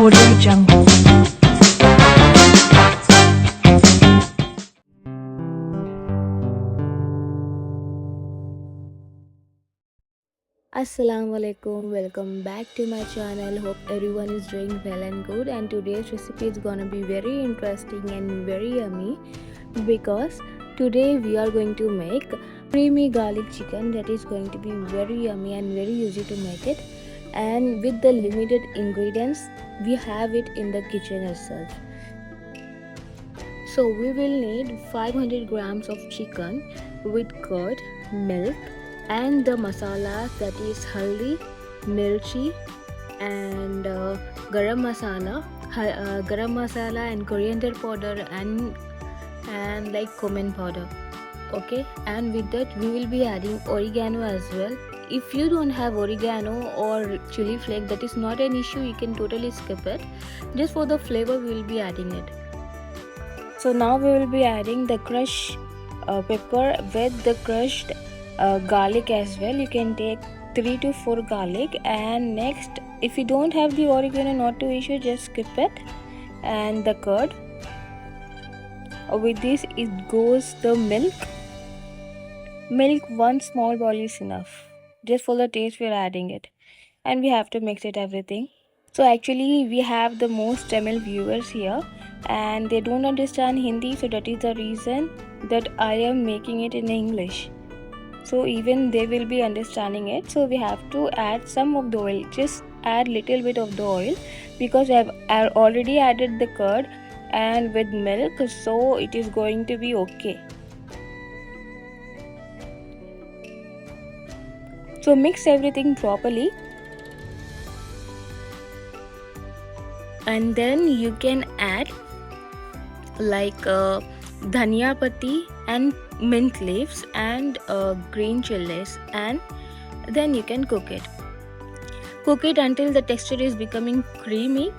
Audio Jungle. Assalamu alaikum, welcome back to my channel. Hope everyone is doing well and good, and today's recipe is gonna be very interesting and very yummy because today we are going to make creamy garlic chicken that is going to be very yummy and very easy to make it, and with the limited ingredients we have it in the kitchen itself. So we will need 500 grams of chicken with curd, milk, and the masala, that is haldi, mirchi, and garam masala and coriander powder and like cumin powder. Okay, and with that we will be adding oregano as well. If you don't have oregano or chili flake, that is not an issue, you can totally skip it. Just for the flavor we will be adding it. So now we will be adding the crushed pepper with the crushed garlic as well. You can take 3 to 4 garlic, and next, if you don't have the oregano, not to issue, just skip it. And the curd. With this it goes the milk. Milk 1 small bowl is enough. Just for the taste we are adding it, and we have to mix it everything. So actually we have the most Tamil viewers here and they don't understand Hindi, so that is the reason that I am making it in English. So even they will be understanding it. So we have to add some of the oil. Just add little bit of the oil because I have already added the curd and with milk, so it is going to be okay. So mix everything properly. And then you can add like dhania patti and mint leaves and green chilies, and then you can cook it until the texture is becoming creamy.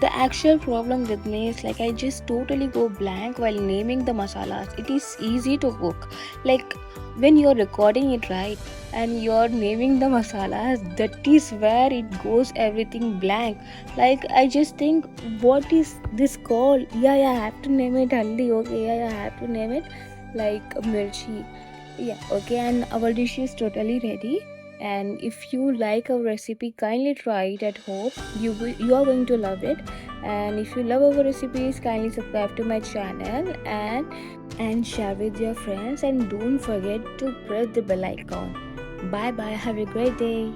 The actual problem with me is like I just totally go blank while naming the masalas. It is easy to cook, like when you're recording it, right, and you're naming the masalas, that is where it goes everything blank. Like I just think, what is this called? Yeah, I have to name it haldi. Okay, yeah, I have to name it like mirchi. Yeah, okay, and our dish is totally ready. And if you like our recipe, kindly try it at home. You are going to love it. And if you love our recipes, kindly subscribe to my channel and share with your friends, and don't forget to press the bell icon. Bye bye, have a great day.